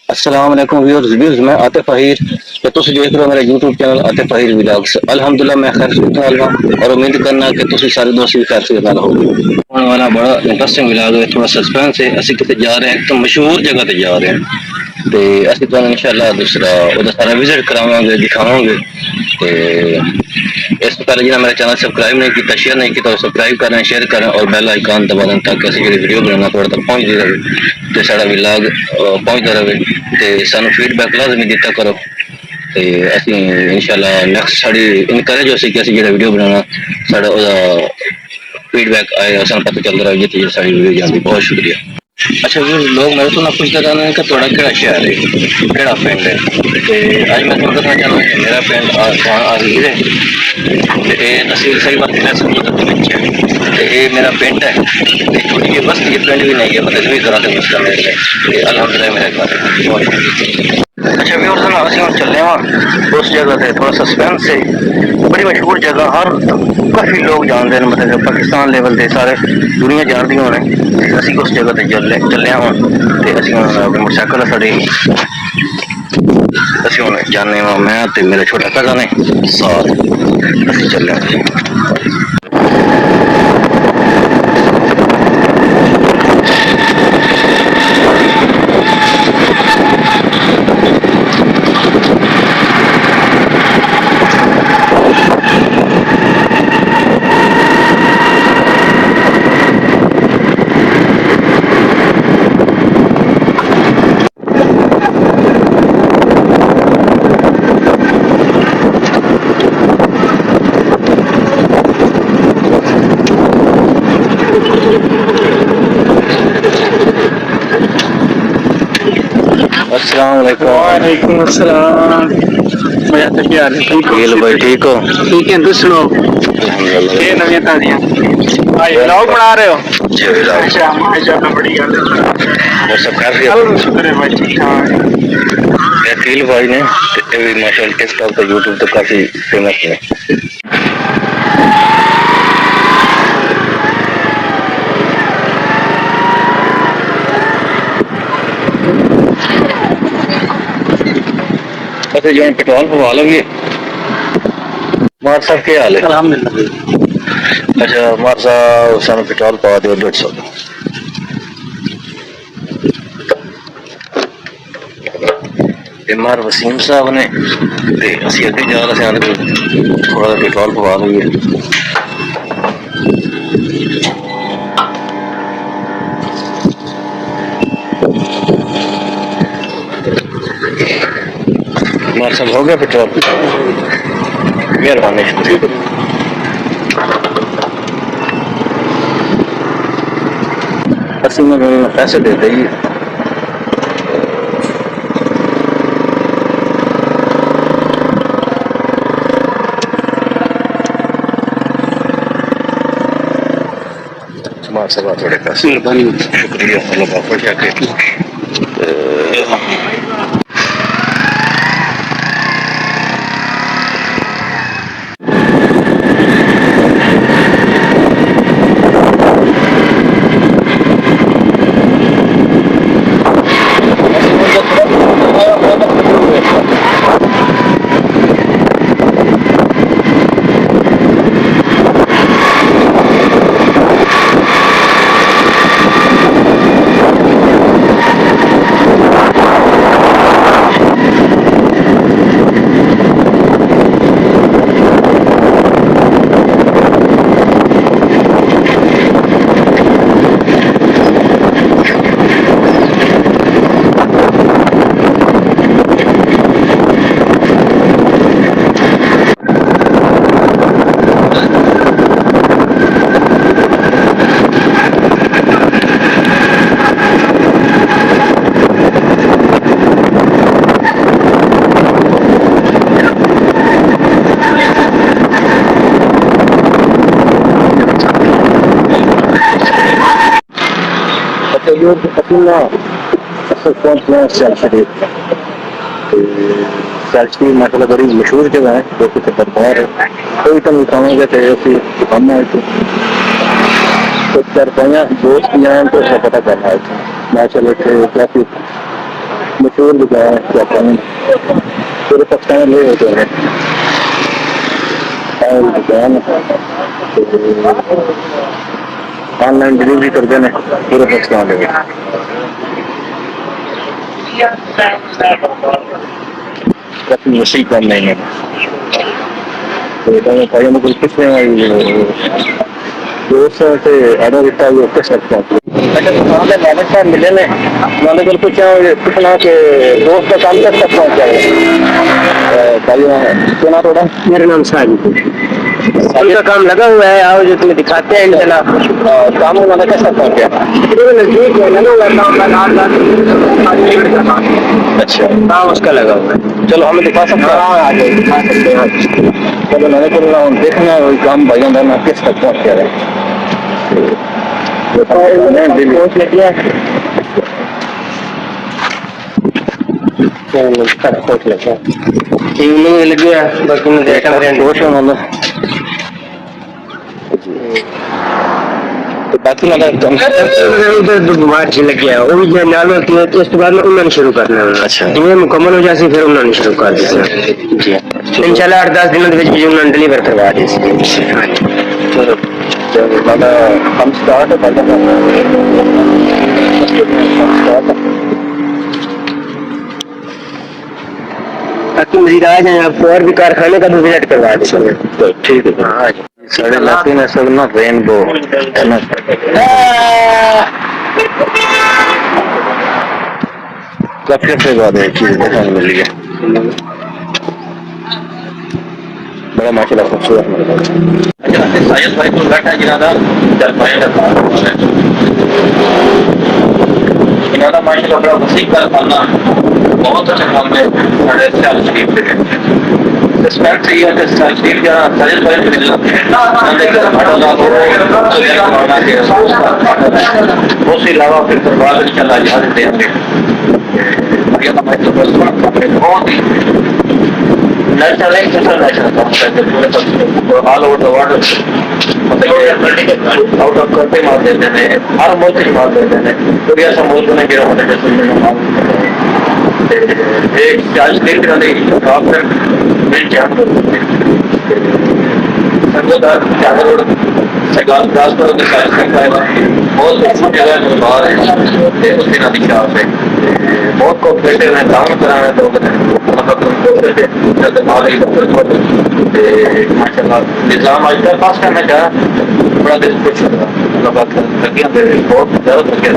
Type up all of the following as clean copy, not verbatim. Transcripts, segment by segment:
अस्सलाम वालेकुम व्यूअर्स मैं आतिफ अहीर तो तुम देख रहे हो मेरा YouTube channel Atif Ahir vlogs. अल्हम्दुलिल्लाह मैं खैर से हाल और उम्मीद करना कि तुम सारे दोस्त भी खैर से हाल हो। होने वाला बड़ा इंटरेस्टिंग व्लॉग है, थोड़ा सस्पेंस है। ਅਸੀਂ ਕਿਤੇ ਜਾ ਰਹੇ ਹਾਂ ਇੱਕ ਮਸ਼ਹੂਰ ਜਗ੍ਹਾ ਤੇ ਜਾ ਰਹੇ ਹਾਂ ਤੇ ਅਸੀਂ ਤੁਹਾਨੂੰ ਇਨਸ਼ਾਅੱਲਾ ਦੂਸਰਾ ਉਹਦਾ ਸਾਰਾ ਵਿਜ਼ਿਟ ਕਰਾਵਾਂਗੇ ਦਿਖਾਵਾਂਗੇ ਤੇ ਇਸ ਤੋਂ ਪਹਿਲੇ ਜਿਹਨਾਂ ਮੇਰਾ ਚੈਨਲ ਸਬਸਕ੍ਰਾइब नहीं किया शेयर नहीं किया तो सब्सक्राइब करें शेयर करें और बेल आइकन दबा दें ताकि असं जी वीडियो बनाना थोड़ा तक पहुँचती रहे तो साड़ा व्लॉग पहुँचता रहे तो सानू फीडबैक लाजमी दिता करो तो असी इंशाल्लाह नैक्सट साड़ी इनकरेज हो कि असं जो वीडियो बनाना साड़ा फीडबैक आएगा सानू पता चलता रहे जितनी साड़ी वीडियो जाती। बहुत शुक्रिया। अच्छा जी लोग मेरे तो ना पूछते रहते हैं कि थोड़ा केड़ा शहर है केड़ा पिंड है तो अज मैं तुहानू दसना चाहना कि मेरा पिंड आरलीर है ते तहसील सहीवाल तहसील समुद्र के विच है ते ये मेरा पिंड है ते छोटी जी बस्ती है पिंड भी नहीं है मतलब भी तरह से मुश्किल मेरे लिए अल्हम्दुलिल्लाह मेरे घर बहुत शुक्रिया। अच्छा व्यूअर्स ना असं हम चले वहाँ उस जगह से थोड़ा सस्पेंस है बड़ी मशहूर जगह हर काफ़ी लोग जानते हैं मतलब पाकिस्तान लेवल से सारे दुनिया जानती होने असी उस जगह से चले वहाँ तो असं अपनी मोटरसाइकिल साड़ी असं हूँ जाने वहाँ मैं तो मेरा छोटा कज़न है साथ असं चले। अस्सलाम वालेकुम। वालेकुम अस्सलाम। मैं तो क्या हाल है? हेलो भाई ठीक हो? ठीक है तू सुनो अल्हम्दुलिल्लाह। ये नवी ताजियां भाई व्लॉग बना रहे हो? जी व्लॉग अच्छा माशाल्लाह बड़ी गल है। और सब काफी अल्लाह का शुक्र है भाई ठीक ठाक। अकील भाई ने भी माशाल्लाह टिकटॉक पे यूट्यूब तो काफी फेमस है। अच्छा जो पेट्रोल पवा लोगे मार साहब क्या हाल है? अल्हम्दुलिल्लाह। अच्छा मार साहब सानू पेट्रोल पवा दो 150 मार वसीम साहब ने असं अगे जा रहे थे थोड़ा पेट्रोल पवा लीए। मार साहब हो गया पेट्रोल? मेहरबानी शुक्रिया। असं में पैसे दे देगी मार साहब थोड़े पैसे शुक्रिया अल्लाह खुश रखे। अपना पहुंचना शहर शरीफ शहर शरीफ मतलब बड़ी मशहूर जगह है जो कि दरबार है कोई तो दिखावांगे तो हम तो चार पाँच दोस्त जाए तो पता करना है मैं चलो काफी मशहूर दुकान है जापान पूरे पाकिस्तान में होते हैं दुकान ऑनलाइन डिलीवरी करते हैं पूरे पाकिस्तान में अपनी मशीन काम नहीं है तो भाई मुझे कितने दोस्त से आधा रिश्ता ये कर सकते हैं अच्छा तो वहाँ पे मैनेज साहब मिले ने मैंने कल कुछ पूछना कि दोस्त का काम कर सकता हूँ क्या भाई सुना थोड़ा मेरा नाम साजिद उनका काम लगा हुआ है आओ जो तुम्हें दिखाते हैं इंशाल्लाह काम उन्होंने कर सकता हूँ क्या नजदीक है लगा हुआ काम अच्छा हाँ उसका लगा हुआ है चलो हमें दिखा सकते हैं दिखा सकते हैं चलो मैंने तो देखना है वही काम भाइयों का मैं किस सकता हूँ क्या है पहुँच लगी है पहुँच लगा इवनिंग लगी है बस तुमने देखा तो बाकी वाला कम उधर बाहर छिलक गया वो भी जो नाल होती है तो उसके बाद में उन्होंने शुरू करना है अच्छा ये मुकम्मल हो जाती फिर उन्होंने शुरू कर देना जी इंशाल्लाह 8-10 दिनों के बीच उन्होंने डिलीवर करवा दी बाबा हम स्टार्ट है बाबा ताकि मजीद आ जाए आपको और भी कारखाने का भी विजिट करवा देंगे तो ठीक है हाँ साढ़े इलाके में सब ना रेनबो है ना काफी अच्छे बात है चीज देखने को मिली है बड़ा माशाल्लाह खूबसूरत अच्छा सायद भाई तो बैठा जिनादा चल पाएगा जिनादा माशाल्लाह बड़ा वसी कर पाना बहुत अच्छा काम है साढ़े 4 शरीफ पे रिस्पेक्ट चाहिए कि शरीफ का सायद भाई को मिलना बहुत सी अलावा फिर दरबार चला जा देते हैं बहुत ही नेशनल इंटरनेशनल काम करते हैं ऑल ओवर द वर्ल्ड मतलब आउट ऑफ कंट्री मार देते हैं हर मुल्क की मार देते हैं कोई ऐसा मुल्क नहीं गिरा होने जैसे एक चार्ज देख रहे थे डॉक्टर मिल जाए संगोदार रोड सगाल रास्ता के साथ पाएगा बहुत अच्छी जगह बाहर है उस दिन अधिकार से बहुत कोऑपरेटिव है काम कराना तो माशाल्लाह निजाम आज तक पास करना चाह बड़ा दिल खुश होगा लगियां बहुत ज़्यादा लगियां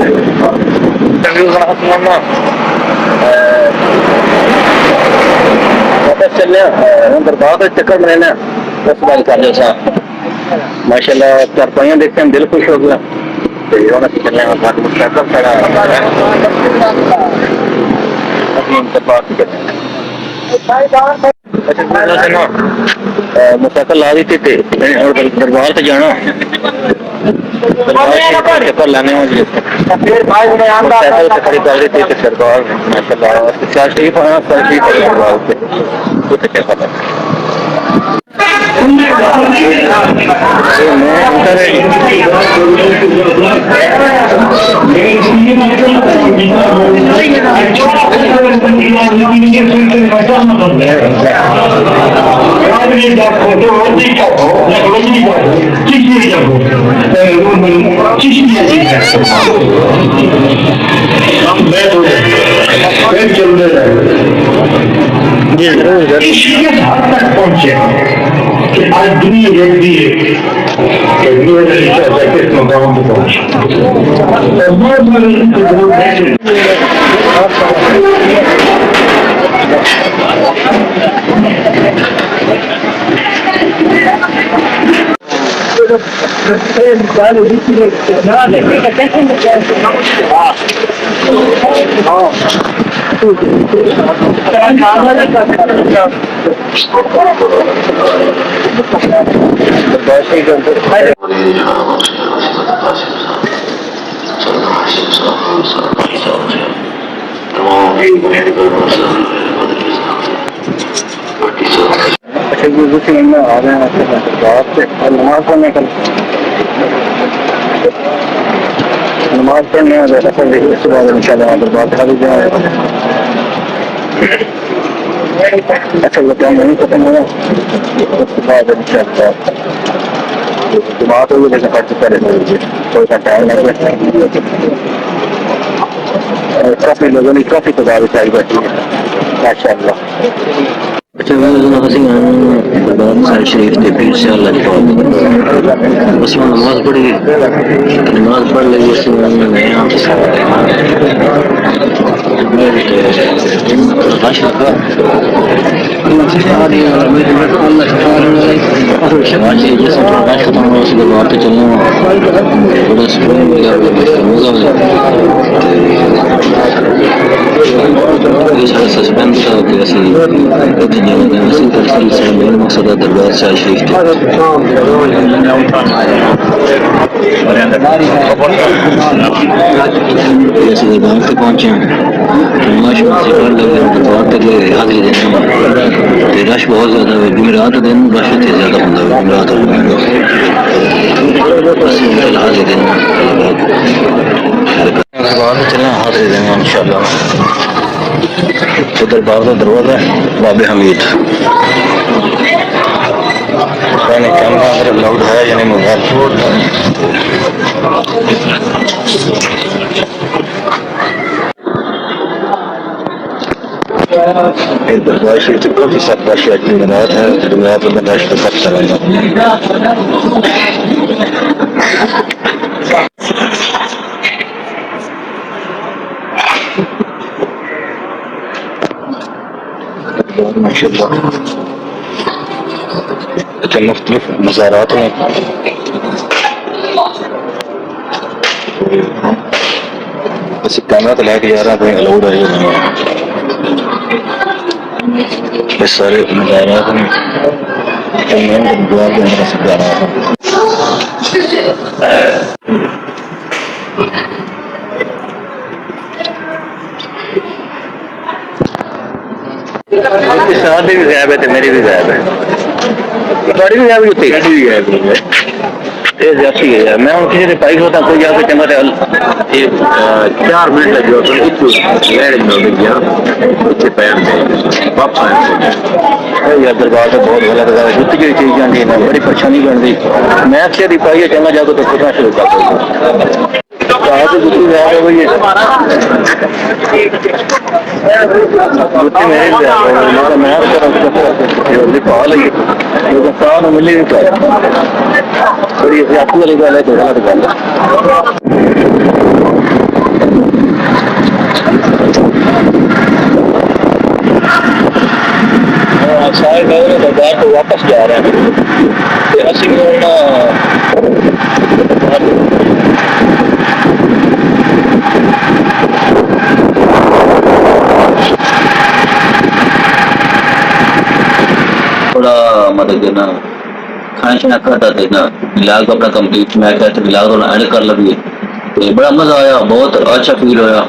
चलने दरबार का चक्कर लेना बस बात कर लो साहब माशाल्लाह चारपाइयां देखते हैं दिल खुश हो गया चलने मुसाफिर ला दी थी दरबार से जाना चक्कर लाने खरीदार दी थी सरकार माशाल्लाह शरीफ आना शरीफ दरबार से कुछ क्या पता आज दुनिया देखती है कि किस मकाम पर पहुंचे आ रहे हैं नमाज पढ़ने का नमाज पढ़ने इंशाल्लाह दरबार खाली जाए अच्छा बताओ नहीं खत्म हुआ उसके बाद इंशाअल्लाह तो ये लेकर काफी पहले कोई सा टाइम नहीं काफी लोगों ने काफी तदारी चाहिए बैठी है माशाअल्लाह अच्छा मैं हसीन दरबार साहिब शरीफ के फिर से अल्लाह की बस मैं नमाज पढ़ी नमाज पढ़ ली उसमें मैं आपसे रश लगा उस दरबार पे चलना बड़ा सुकून मिला मजा मिला सस्पेंस था कि असली मकसद दरबार शाह शरीफ दरबार तक पहुंचे दरबार तक हाजिरी देने रश बहुत ज्यादा है जुमेरात दिन रश इतने ज्यादा होता है जुमेरात हाजिरी देना दरबार में चलना हाजिरी देंगे इंशाअल्लाह तो दरबार का दरवाजा है बाबे हमीद कैमरा अगर अलाउड है यानी मोबाइल दरबार शरीफ से काफी सत्ता जुमेरात है जुमेरात में रश तो कब चलेगा माशाअल्लाह अच्छा मुख्तलिफ मज़ारात हैं बस कैमरा तो लेके जा रहा है अलाउड है ये सारे मज़ारात हैं मेन द्वार के अंदर से जा रहा है शादी भी गायब है तो मेरी भी गायब है बड़ी भी गायब होती है भी गायब है ये जाती है यार मैं किसी ने पाई होता कोई जाके चंगा ये 4 मिनट लगे तो इतने लेट में हो गया इतने पैर में वापस आए यार दरबार से बहुत गलत है जुत्ती की चीज जाती है बड़ी परेशानी बन रही मैं अक्सर ही पाई चंगा जाके तो खुद शुरू कर जुत्ती गायब है जुत्ती मेरे मैं पा लगी मिली नहीं पाया बड़ी आपकी वाली गल है तो गलत गल है सारे दरबार को वापस जा रहे हैं थोड़ा मतलब देना खाना शाना खाता देना इलाज अपना कंप्लीट मैं कहते इलाज एंड कर लगी तो बड़ा मजा आया बहुत अच्छा फील होया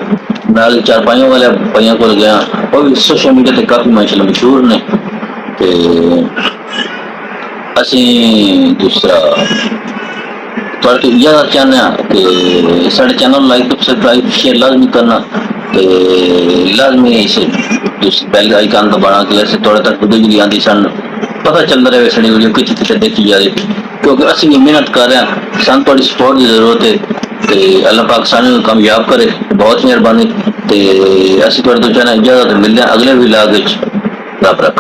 नाल 4 पाइयों वाले पाइयों को गया और सोशल मीडिया ते काफी माशाल्लाह मशहूर ने ते असी दूसरा तो यह चाहते हैं कि साढ़े चैनल लाइक सब्सक्राइब शेयर लाजमी करना ते लाजमी इसे बेल आइकन दबाना कि ऐसे थोड़े तक वीडियो आती सन पता चल रहा है साड़ी वीडियो कितनी कितने देखी जा रही क्योंकि असं भी मेहनत कर रहे हैं सन थोड़ी सपोर्ट की जरूरत है तो अल्लाह पाक सानू कामयाब करे बहुत मेहरबानी तो असं थोड़े तो चाहना इजाजत मिलते हैं अगले व्लॉग रब रख।